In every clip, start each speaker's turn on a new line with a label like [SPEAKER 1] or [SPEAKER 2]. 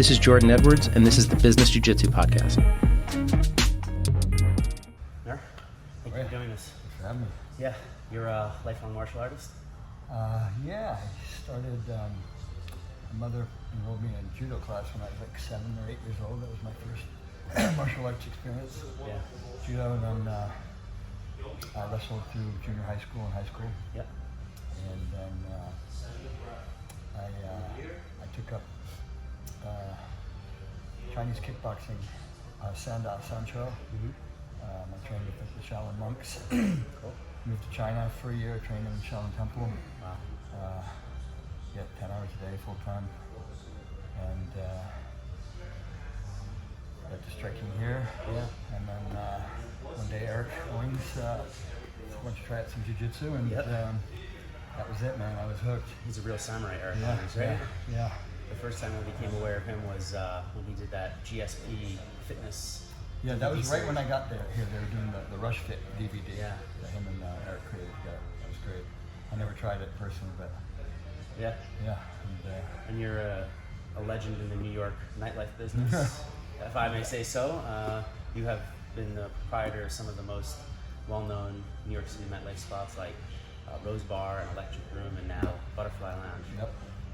[SPEAKER 1] This is Jordan Edwards, and this is the Business Jiu Jitsu Podcast.
[SPEAKER 2] Nur, thank you for doing this.
[SPEAKER 3] Thanks for having me.
[SPEAKER 2] Yeah, you're a lifelong martial artist?
[SPEAKER 3] Yeah, I started, my mother enrolled me in a judo class when I was like 7 or 8 years old. That was my first martial arts experience.
[SPEAKER 2] Yeah.
[SPEAKER 3] Judo, and then I wrestled through junior high school and high school.
[SPEAKER 2] Yep.
[SPEAKER 3] And then I took up Chinese kickboxing, Sanda, Sancho. I trained with the Shaolin monks.
[SPEAKER 2] Cool.
[SPEAKER 3] Moved to China for a year, trained in the Shaolin Temple.
[SPEAKER 2] Wow.
[SPEAKER 3] 10 hours a day, full time. And got to striking here.
[SPEAKER 2] Yeah.
[SPEAKER 3] And then one day Eric Owings wanted to try out some jiu-jitsu, and
[SPEAKER 2] Yep.
[SPEAKER 3] that was it, man. I was hooked.
[SPEAKER 2] He's a real samurai, Eric.
[SPEAKER 3] Yeah,
[SPEAKER 2] Right?
[SPEAKER 3] yeah.
[SPEAKER 2] The first time I became aware of him was when he did that GSP fitness.
[SPEAKER 3] Yeah, that was
[SPEAKER 2] DVD
[SPEAKER 3] right when I
[SPEAKER 2] series.
[SPEAKER 3] got there. Here, they were doing the Rush Fit DVD.
[SPEAKER 2] Yeah.
[SPEAKER 3] That him and Eric created together. That was great. I never tried it in person, but
[SPEAKER 2] Yeah.
[SPEAKER 3] yeah.
[SPEAKER 2] And you're a legend in the New York nightlife business, if I may say so. You have been the proprietor of some of the most well-known New York City nightlife spots like Rose Bar and Electric Room, and now Butterfly Lounge.
[SPEAKER 3] Yep.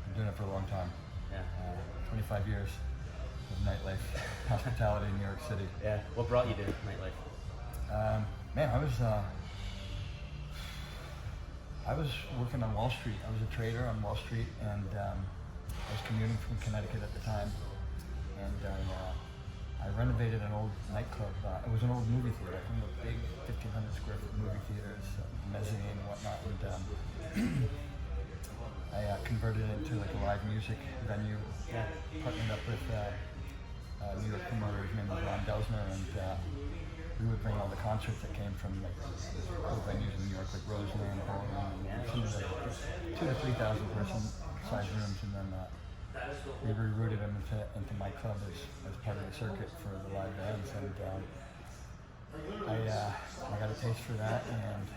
[SPEAKER 3] Been doing it for a long time.
[SPEAKER 2] Yeah.
[SPEAKER 3] 25 years of nightlife hospitality in New York City.
[SPEAKER 2] Yeah. What brought you to nightlife?
[SPEAKER 3] Man, I was working on Wall Street. I was a trader on Wall Street, and I was commuting from Connecticut at the time. And I renovated an old nightclub. It was an old movie theater, one of the big 1,500 square foot movie theaters, mezzanine and whatnot. And I converted it into like a live music venue.
[SPEAKER 2] Yeah.
[SPEAKER 3] Partnered up with New York promoter. His name was Ron Delsner, and we would bring all the concerts that came from like old venues in New York, like Roseland, Ballroom, some of the 2,000 to 3,000 person size rooms, and then we rerouted them into my club as part of the circuit for the live bands. And I got a taste for that, and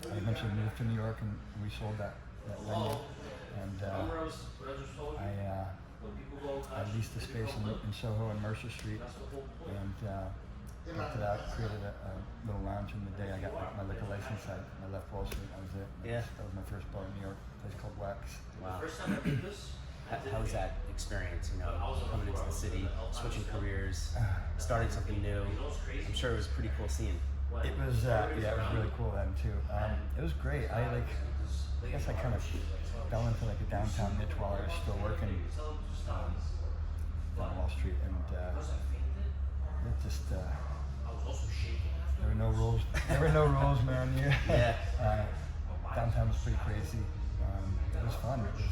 [SPEAKER 3] I eventually moved to New York, and we sold that venue, and I leased the space in Soho and Mercer Street, and after that, created a little lounge. In the day I got my liquor license, I left Wall Street. That was it.
[SPEAKER 2] Yeah.
[SPEAKER 3] That was my first bar in New York, a place called Wax.
[SPEAKER 2] Wow. How was that experience, coming into the city, switching careers, starting something new? I'm sure it was a pretty cool scene.
[SPEAKER 3] It was, it was really cool then too. It was great. I guess I kind of fell into like a downtown niche while I was still working on Wall Street, and it just, there were no rules. There were no rules, man.
[SPEAKER 2] Yeah.
[SPEAKER 3] Downtown was pretty crazy. It was fun. It was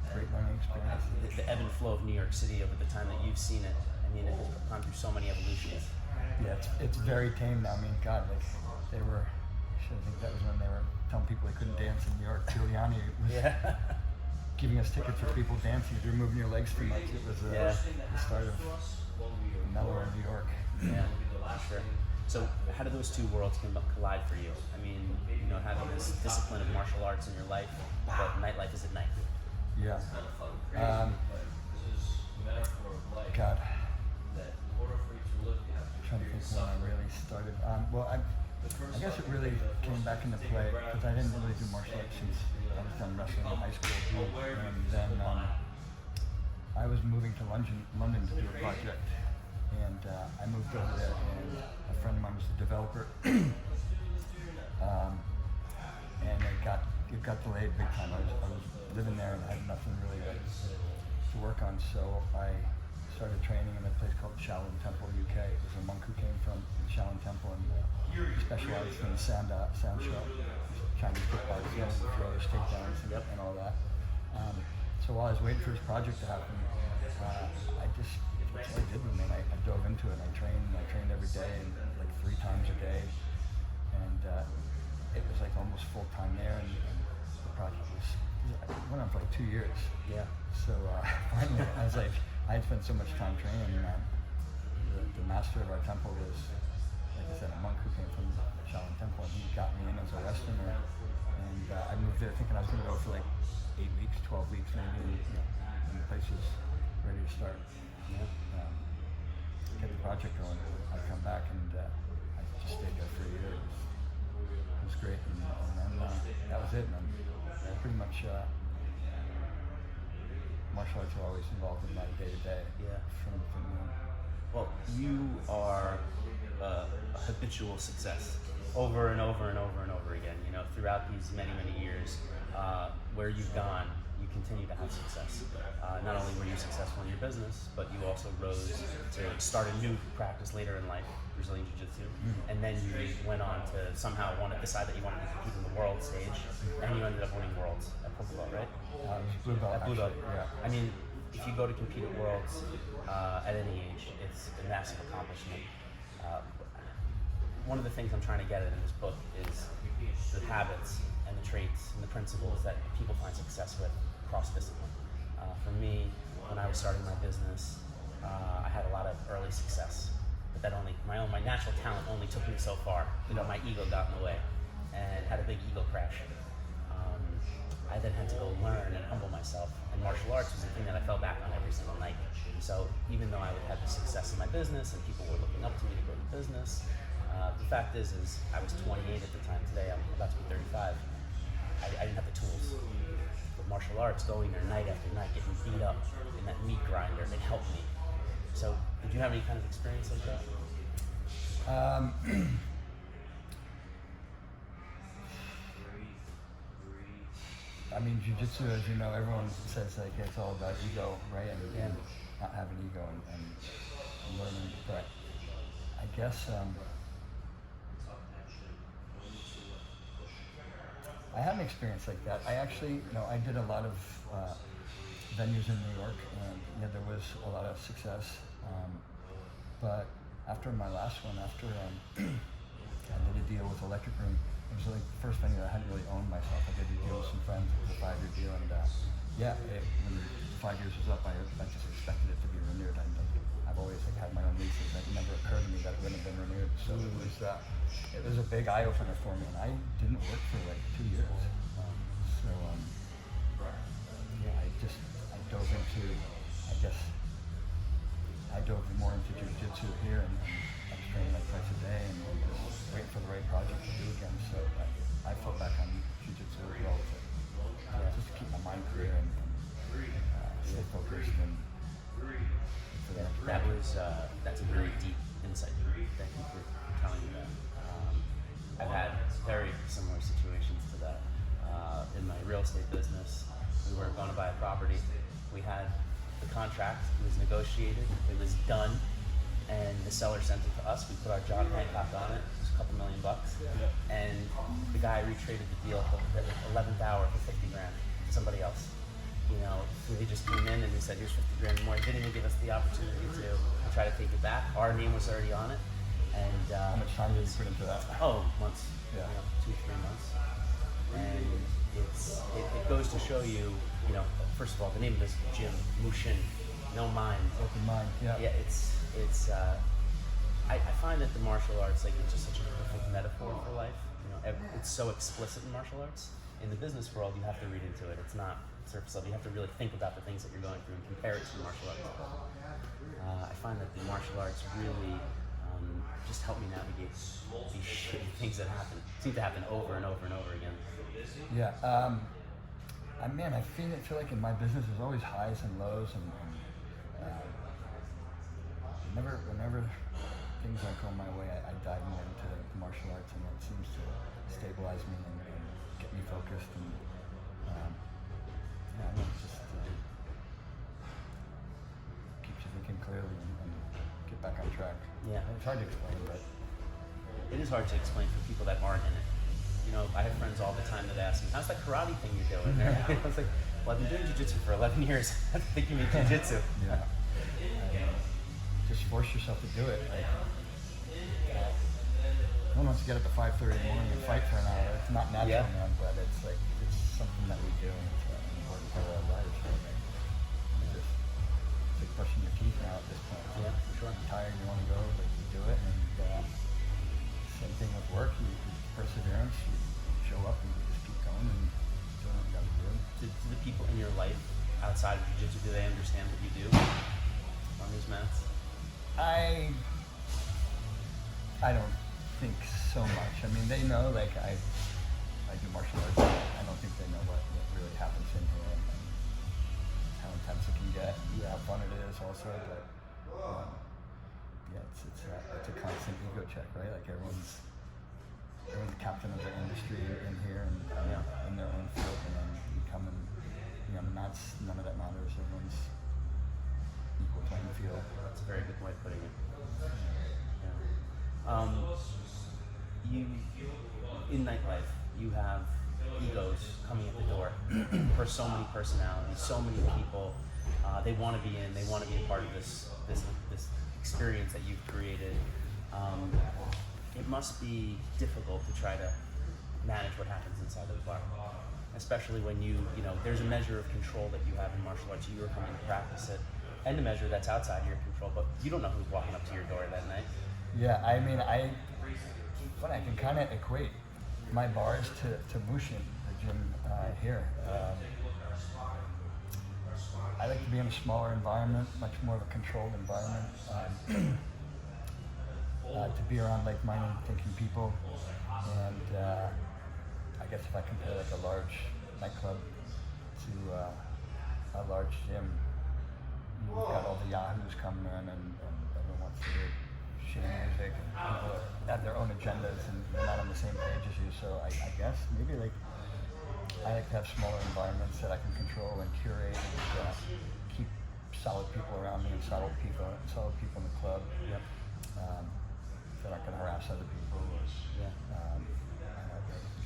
[SPEAKER 3] a great learning experience.
[SPEAKER 2] The ebb and flow of New York City over the time that you've seen it, it has gone through so many evolutions.
[SPEAKER 3] Yeah, it's very tame now. I mean, God, like they were. I think that was when they were telling people they couldn't dance in New York. Giuliani was giving us tickets for people dancing. If you're moving your legs too much, it was the start of mellow in New York.
[SPEAKER 2] Yeah, for sure. So how did those two worlds collide for you? I mean, having this discipline of martial arts in your life, but nightlife is at night.
[SPEAKER 3] Yeah. God. I'm trying to think when I really started. I guess it really came back into play because I didn't really do martial arts since I was done wrestling in high school, and then I was moving to London to do a project, and I moved over there, and a friend of mine was the developer, and it got delayed big time. I was living there and I had nothing really to work on, so I started training in a place called Shaolin Temple, UK. It was a monk who came from the Shaolin Temple and specialized in Sanda, Sancho, Chinese kickboxing, throwers, takedowns, and all that. So while I was waiting for this project to happen, that's what I did, man. I dove into it. I trained every day, and like 3 times a day, and it was like almost full time there. And the project went on for like 2 years.
[SPEAKER 2] Yeah.
[SPEAKER 3] So finally, I was like, I had spent so much time training. The master of our temple was, like I said, a monk who came from the Shaolin Temple, and he got me in as a Westerner. And I moved there thinking I was going to go for like 8 weeks, 12 weeks maybe, and the place was project going, I'd come back and I just stayed there for a year. It was great, and then that was it. And then pretty much martial arts are always involved in my day-to-day.
[SPEAKER 2] Yeah.
[SPEAKER 3] From
[SPEAKER 2] Well, you are a habitual success over and over and over and over again. You know, throughout these many, many years, where you've gone, you continue to have success. Not only were you successful in your business, but you also rose to start a new practice later in life, Brazilian Jiu Jitsu, and then you went on to somehow decide that you wanted to compete in the world stage, and you ended up winning worlds at purple belt, right?
[SPEAKER 3] it was blue belt.
[SPEAKER 2] At blue belt,
[SPEAKER 3] actually, yeah.
[SPEAKER 2] I mean, if you go to compete at worlds at any age, it's a massive accomplishment. One of the things I'm trying to get at in this book is the habits and the traits and the principles that people find success with cross discipline. For me, when I was starting my business, I had a lot of early success, but that my natural talent only took me so far. You know, my ego got in the way and had a big ego crash. I then had to go learn and humble myself, and martial arts was the thing that I fell back on every single night. So even though I would have the success in my business and people were looking up to me to go to business, the fact is I was 28 at the time. Today I'm about to be 35. I didn't have the tools. But martial arts, going there night after night, getting beat up in that meat grinder, it helped me. So did you have any kind of experience like that?
[SPEAKER 3] I mean, jiu-jitsu, as you know, everyone says like it's all about ego, right? And not having ego and learning. But I guess I had an experience like that. I actually, I did a lot of venues in New York, and there was a lot of success. But after my last one, after I did a deal with Electric Room, it was like the first venue that I hadn't really owned myself. I did a deal with some friends. It was a 5-year deal, and when 5 years was up, I just expected it to be renewed. I've always had my own leases. It never occurred to me that it wouldn't have been renewed. So it was a big eye opener for me, and I didn't work for like 2 years. I dove more into jiu-jitsu here, and I was training like twice a day, and just waiting for the right project to do again. So I fell back on jiu-jitsu as well just to keep my mind clear and stay focused. And
[SPEAKER 2] that's a very deep insight. Thank you for telling me that. I've had very similar situations to that. In my real estate business, we were going to buy a property. We had the contract, it was negotiated, it was done, and the seller sent it to us. We put our John Hancock on it. It was a couple $1 million, and the guy retraded the deal at the 11th hour for 50 grand to somebody else. They just came in and they said, here's 50 grand more. They didn't even give us the opportunity to try to take it back. Our name was already on it. And
[SPEAKER 3] how much time did you put into that?
[SPEAKER 2] Oh, months. Yeah. 2-3 months. And it goes to show you, first of all, the name of this gym, Mushin, no mind.
[SPEAKER 3] Open mind, yeah.
[SPEAKER 2] Yeah, I find that the martial arts, it's just such a perfect metaphor for life. It's so explicit in martial arts. In the business world, you have to read into it. It's not surface level. You have to really think about the things that you're going through and compare it to martial arts. I find that the martial arts really just help me navigate these shitty things that seem to happen over and over and over again.
[SPEAKER 3] Yeah. I feel like in my business there's always highs and lows, and whenever things aren't going my way, I dive more into the martial arts, and it seems to stabilize me and get me focused, and it just keeps you thinking clearly and get back on track.
[SPEAKER 2] Yeah.
[SPEAKER 3] It's hard to explain, but
[SPEAKER 2] it is hard to explain for people that aren't in it. I have friends all the time that ask me, how's that karate thing you're doing? I was like, well, I've been doing jiu-jitsu for 11 years. I think you mean jiu-jitsu.
[SPEAKER 3] Yeah. Just force yourself to do it. No one wants to get up at 5:30 in the morning and fight for an hour. It's not natural, man, but it's something that we do, and it's an important part of our lives. Right? It's like brushing your teeth now at this point.
[SPEAKER 2] Yeah, for sure.
[SPEAKER 3] You're tired, you want to go, but you do it. And same thing with work. You perseverance. You show up and you just keep going and doing what you got to do.
[SPEAKER 2] Do the people in your life outside of jiu-jitsu, do they understand what you do on these mats?
[SPEAKER 3] I I don't think so much. I mean, they know, like, I do martial arts. I don't think they know what really happens in here and how intense it can get and how fun it is also. But yeah, it's a constant ego check, right? Like everyone's the captain of their industry in here and in their own field, and then you come and none of that matters. Everyone's equal playing field.
[SPEAKER 2] That's a very good way of putting it. You in nightlife, you have egos coming at the door for so many personalities, so many people. They want to be in. They want to be a part of this experience that you've created. It must be difficult to try to manage what happens inside of the bar, especially when you know there's a measure of control that you have in martial arts. You are coming to practice it, and a measure that's outside your control, but you don't know who's walking up to your door that night.
[SPEAKER 3] Yeah, I mean, I can kind of equate my bars to Mushin, the gym here. I like to be in a smaller environment, much more of a controlled environment. To be around like-minded thinking people, and I guess if I compare like a large nightclub to a large gym, you've got all the yahoos coming in and everyone wants to hear shitty music, and people have their own agendas and they're not on the same page as you. So I guess maybe like I like to have smaller environments that I can control and curate and keep solid people around me and solid people in the club.
[SPEAKER 2] Yep.
[SPEAKER 3] That aren't going to harass other people. It's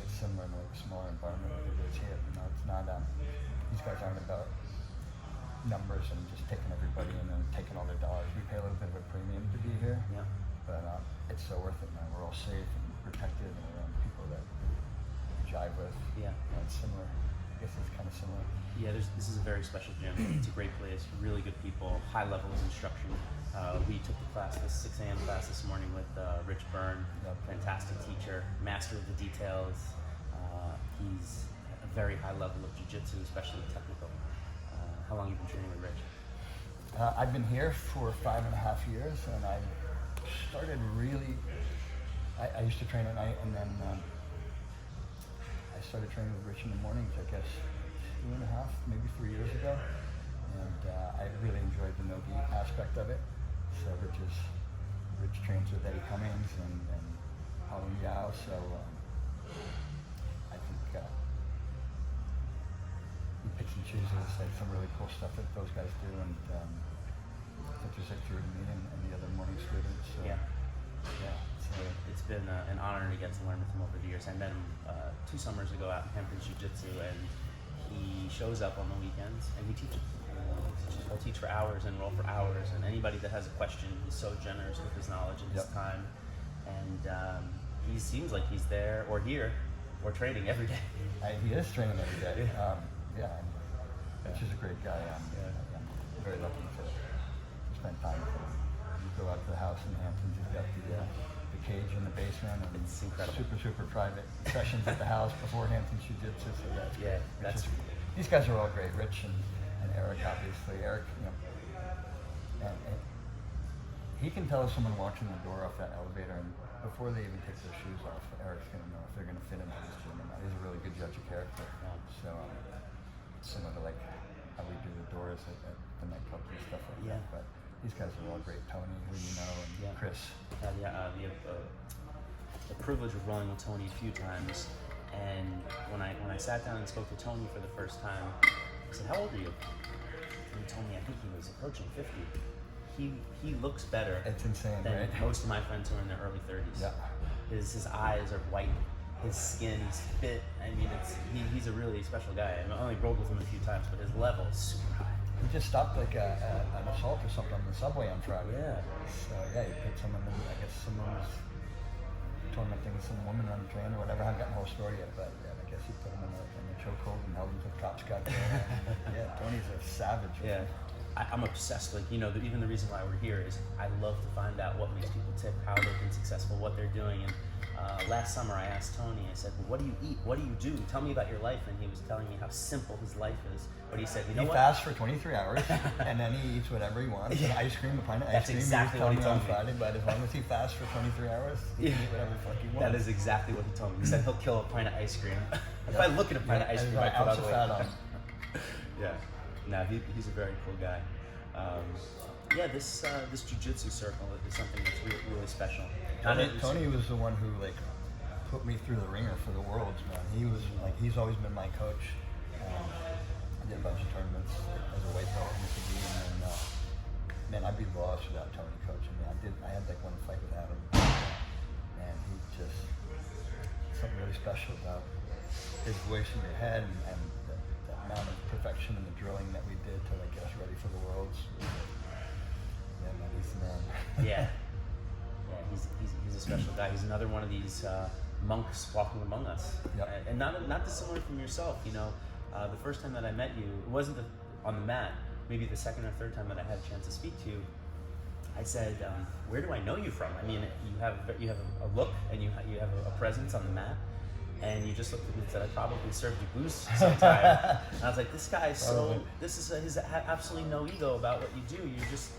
[SPEAKER 3] similar in like a smaller environment that it is here. It's not. These guys aren't about numbers and just taking everybody in and taking all their dollars. We pay a little bit of a premium to be here, but it's so worth it, man. We're all safe and protected and around people that we jive with.
[SPEAKER 2] Yeah,
[SPEAKER 3] it's similar. I guess it's kind of similar.
[SPEAKER 2] Yeah, this is a very special gym. It's a great place, really good people, high level of instruction. We took the class, the 6 a.m. class this morning with Rich Byrne, fantastic teacher, master of the details. He's at a very high level of jiu-jitsu, especially technical. How long have you been training with Rich?
[SPEAKER 3] I've been here for 5.5 years, and I started really, I used to train at night, and then I started training with Rich in the mornings, I guess 2.5, maybe 3 years ago. And I really enjoyed the no-gi aspect of it. So Rich trains with Eddie Cummings and Holland Yao, so I think he picks and chooses like some really cool stuff that those guys do, and filters it through to me and the other morning students. So,
[SPEAKER 2] it's been an honor to get to learn with him over the years. I met him 2 summers ago out in Hampton Jiu Jitsu, and he shows up on the weekends and he teaches. He'll teach for hours and roll for hours, and anybody that has a question, he's so generous with his knowledge and his time. And he seems like he's there or here or training every day.
[SPEAKER 3] He is training every day. Rich is a great guy. I'm very lucky to spend time with him. You go out to the house in Hampton, he's got the cage in the basement, and
[SPEAKER 2] it's incredible.
[SPEAKER 3] Super private sessions at the house before Hampton Jiu Jitsu. So
[SPEAKER 2] that's
[SPEAKER 3] these guys are all great. Rich and Eric, obviously. Eric, and he can tell if someone walks in the door off that elevator, and before they even take their shoes off, Eric's going to know if they're going to fit into this gym or not. He's a really good judge of character. So it's similar to like how we do the doors at the nightclubs and stuff like that. But these guys are all great. Tony, who you know, and Chris.
[SPEAKER 2] The privilege of rolling with Tony a few times, and when I sat down and spoke to Tony for the first time, I said, "How old are you?" And he told me I think he was approaching 50. He looks better.
[SPEAKER 3] It's insane,
[SPEAKER 2] than
[SPEAKER 3] right?
[SPEAKER 2] most of my friends who are in their early 30s.
[SPEAKER 3] Yeah.
[SPEAKER 2] His eyes are white. His skin's fit. I mean, he's a really special guy. I've only rolled with him a few times, but his level is super high.
[SPEAKER 3] He just stopped like an assault or something on the subway on Friday.
[SPEAKER 2] Yeah.
[SPEAKER 3] So he put someone in, I guess someone was tormenting some woman on the train or whatever. I haven't gotten the whole story yet, but I guess he put him in a chokehold and held him until the cops got there. Tony's a savage.
[SPEAKER 2] I'm obsessed. Like, even the reason why we're here is I love to find out what makes people tick, how they've been successful, what they're doing. And last summer I asked Tony, I said, well, what do you eat? What do you do? Tell me about your life. And he was telling me how simple his life is. But he said, you know what?
[SPEAKER 3] He fasts for 23 hours, and then he eats whatever he wants.
[SPEAKER 2] Yeah.
[SPEAKER 3] Ice cream, a pint of ice
[SPEAKER 2] That's
[SPEAKER 3] cream.
[SPEAKER 2] exactly what he told
[SPEAKER 3] on
[SPEAKER 2] me.
[SPEAKER 3] Friday, but as long as he fasts for 23 hours, he can eat whatever the fuck he wants.
[SPEAKER 2] That is exactly what he told me. He said he'll kill a pint of ice cream. If I look at a pint of ice cream, I put on weight. Yeah. No, he's a very cool guy. This jiu-jitsu circle is something that's really special.
[SPEAKER 3] Tony was the one who put me through the ringer for the Worlds, man. He was he's always been my coach. I did a bunch of tournaments as a weight belt in Michigan, and man, I'd be lost without Tony coaching me. I had one fight with Adam, and he just something really special about his voice in your head and the amount of perfection in the drilling that we did to get us ready for the Worlds. Yeah, man, he's the man.
[SPEAKER 2] Yeah, he's a special guy. He's another one of these monks walking among us.
[SPEAKER 3] Yep.
[SPEAKER 2] And not dissimilar from yourself. The first time that I met you, it wasn't on the mat. Maybe the second or third time that I had a chance to speak to you, I said, "Where do I know you from?" I mean, you have a look and you have a presence on the mat. And you just looked at me and said, "I probably served you booze sometime." And I was like, "This guy is he's absolutely no ego about what you do. You just,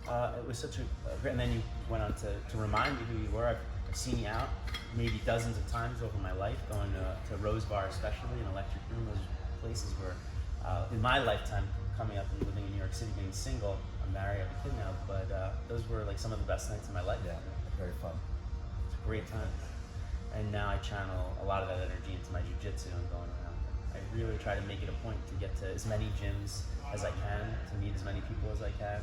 [SPEAKER 2] it was such a great." And then you went on to remind me who you were. I've seen you out maybe dozens of times over my life, going to Rose Bar, especially in Electric Room. Those places where, in my lifetime, coming up and living in New York City, being single, I'm married, I have a kid now, but those were some of the best nights of my life.
[SPEAKER 3] Yeah, very fun.
[SPEAKER 2] It's a great time. And now I channel a lot of that energy into my jiu-jitsu and going around. I really try to make it a point to get to as many gyms as I can, to meet as many people as I can.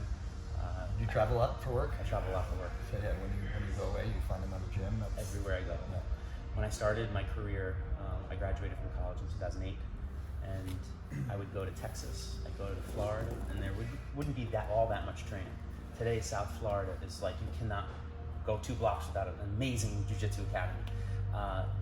[SPEAKER 3] You travel a lot for work?
[SPEAKER 2] I travel a lot for work.
[SPEAKER 3] So yeah, when you go away, you find another gym?
[SPEAKER 2] Everywhere I go.
[SPEAKER 3] Yeah.
[SPEAKER 2] When I started my career, I graduated from college in 2008, and I would go to Texas. I'd go to Florida, and there wouldn't be all that much training. Today, South Florida is you cannot go 2 blocks without an amazing jiu-jitsu academy.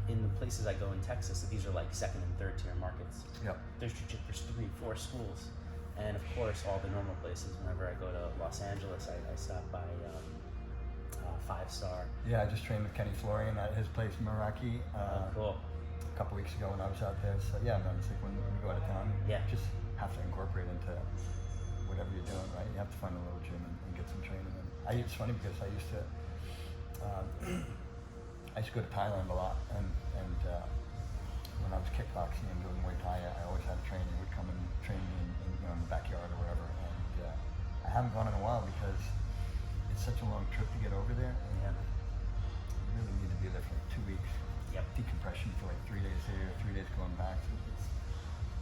[SPEAKER 2] In the places I go in Texas, these are second and third tier markets.
[SPEAKER 3] Yep.
[SPEAKER 2] There's 3, 4 schools. And of course, all the normal places. Whenever I go to Los Angeles, I stop by 5 Star.
[SPEAKER 3] Yeah, I just trained with Kenny Florian at his place in Meraki.
[SPEAKER 2] Cool.
[SPEAKER 3] A couple weeks ago when I was out there. So yeah, man, it's when we go out of town, you just have to incorporate into whatever you're doing, right? You have to find a little gym and get some training. And it's funny because I used to go to Thailand a lot, and when I was kickboxing and doing Muay Thai, I always had a trainer who would come and train me in the backyard or wherever. And I haven't gone in a while because it's such a long trip to get over there. And you really need to be there for 2 weeks.
[SPEAKER 2] Yep.
[SPEAKER 3] Decompression for 3 days here, 3 days going back. So it's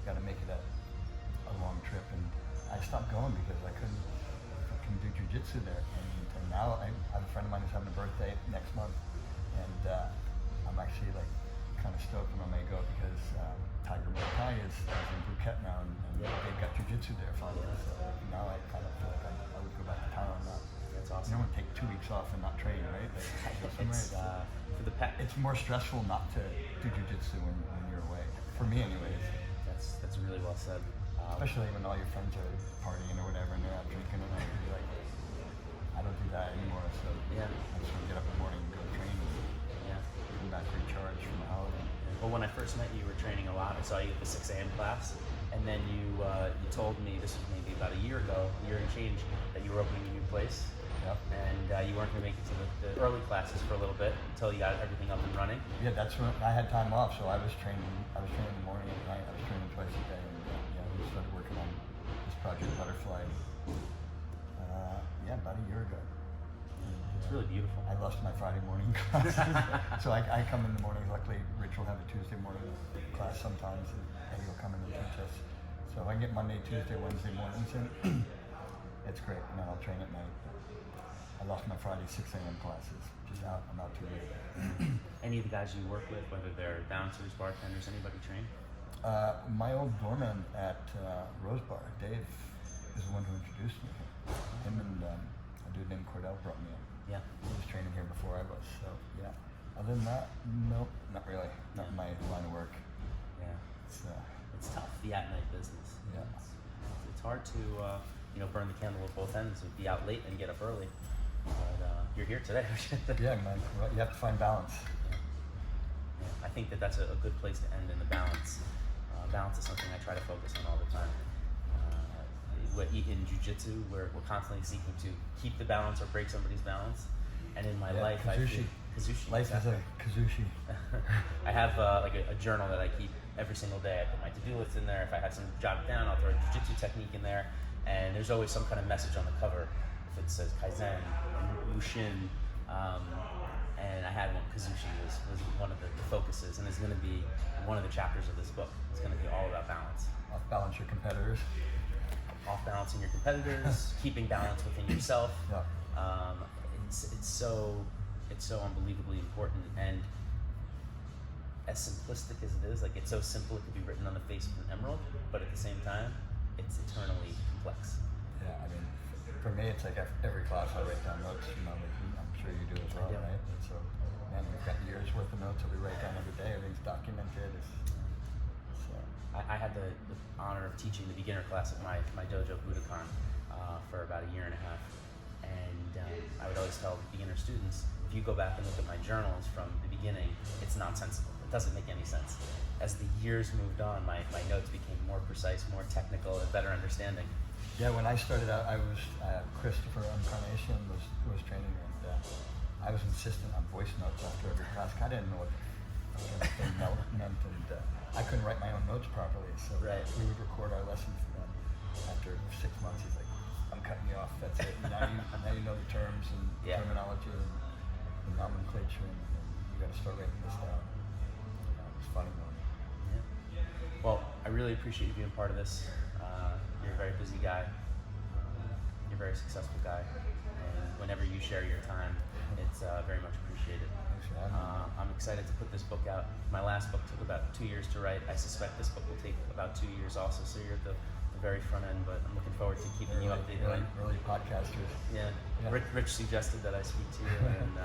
[SPEAKER 3] got to make it a long trip. And I stopped going because I couldn't do jiu-jitsu there. And now I have a friend of mine who's having a birthday next month, and I'm actually kind of stoked when I may go because Tiger Muay Thai is in Phuket now, and they've got jiu-jitsu there finally. So now I kind of feel like I would go back to Thailand now.
[SPEAKER 2] That's awesome.
[SPEAKER 3] You don't want to take 2 weeks off and not train, right? It's more stressful not to do jiu-jitsu when you're away. For me, anyways.
[SPEAKER 2] That's really well said.
[SPEAKER 3] Especially when all your friends are partying or whatever, and they're out drinking, and you're like, I don't do that anymore. So I just want to get up in the morning and go train. Come back recharged from the holiday.
[SPEAKER 2] Well, when I first met you, you were training a lot. I saw you at the 6 a.m. class, and then you told me, this was maybe about a year and change, that you were opening a new place.
[SPEAKER 3] Yep.
[SPEAKER 2] And you weren't going to make it to the early classes for a little bit until you got everything up and running.
[SPEAKER 3] Yeah, that's when I had time off, so I was training in the morning and at night. I was training twice a day, and we started working on this project Butterfly. About a year ago.
[SPEAKER 2] It's really beautiful.
[SPEAKER 3] I lost my Friday morning class. So I come in the morning. Luckily, Rich will have a Tuesday morning class sometimes, and Eddie will come in and teach us. So if I can get Monday, Tuesday, Wednesday mornings in, it's great. And then I'll train at night. I lost my Friday 6 a.m. classes. I'm out too late.
[SPEAKER 2] Any of the guys you work with, whether they're bouncers, bartenders, anybody train?
[SPEAKER 3] My old doorman at Rose Bar, Dave, is the one who introduced me. Him and a dude named Cordell brought me in.
[SPEAKER 2] Yeah.
[SPEAKER 3] He was training here before I was, so yeah. Other than that, nope, not really. Not my line of work.
[SPEAKER 2] Yeah.
[SPEAKER 3] It's
[SPEAKER 2] tough, the at-night business.
[SPEAKER 3] Yeah.
[SPEAKER 2] It's hard to, burn the candle at both ends and be out late and get up early. But you're here today.
[SPEAKER 3] Yeah, man. Well, you have to find balance.
[SPEAKER 2] Yeah. I think that's a good place to end in the balance. Balance is something I try to focus on all the time. In Jiu Jitsu, we're constantly seeking to keep the balance or break somebody's balance. And in my life,
[SPEAKER 3] Kazushi. Life
[SPEAKER 2] exactly.
[SPEAKER 3] is a Kazushi.
[SPEAKER 2] I have like a journal that I keep every single day. I put my to-do list in there. If I have some jotted down, I'll throw a jiu-jitsu technique in there. And there's always some kind of message on the cover. If it says Kaizen or Mushin, and I had one, Kazushi was one of the focuses, and it's going to be one of the chapters of this book. It's going to be all about balance.
[SPEAKER 3] Off-balance your competitors.
[SPEAKER 2] Off-balancing your competitors, keeping balance within yourself.
[SPEAKER 3] Yeah.
[SPEAKER 2] It's so unbelievably important, and as simplistic as it is, like it's so simple it could be written on the face of an emerald, but at the same time, it's eternally complex.
[SPEAKER 3] Yeah, I mean, for me, it's like every class I write down notes. Like I'm sure you do as well,
[SPEAKER 2] Yeah.
[SPEAKER 3] right? And so, man, we've got years worth of notes that we write down every day. Everything's documented.
[SPEAKER 2] I had the honor of teaching the beginner class at my dojo, Nur Khan, for about a year and a half. And I would always tell the beginner students, if you go back and look at my journals from the beginning, it's nonsensical. It doesn't make any sense. As the years moved on, my notes became more precise, more technical, and better understanding.
[SPEAKER 3] Yeah, when I started out, I was Christopher Incarnation was training, and I was insistent on voice notes after every class. I didn't know what anything meant, and I couldn't write my own notes properly. So
[SPEAKER 2] Right.
[SPEAKER 3] we would record our lessons, and after 6 months, he's like, "I'm cutting you off. That's it. Now you know the terms and
[SPEAKER 2] Yeah.
[SPEAKER 3] terminology and the nomenclature, and you got to start writing this down." It was funny, though.
[SPEAKER 2] Yeah. Well, I really appreciate you being part of this. You're a very busy guy. You're a very successful guy. And whenever you share your time, it's very much appreciated.
[SPEAKER 3] Thanks for having me.
[SPEAKER 2] I'm excited to put this book out. My last book took about 2 years to write. I suspect this book will take about 2 years also, so you're at the very front end, but I'm looking forward to keeping you updated.
[SPEAKER 3] Early podcasters.
[SPEAKER 2] Yeah.
[SPEAKER 3] Yeah.
[SPEAKER 2] Rich suggested that I speak to you, and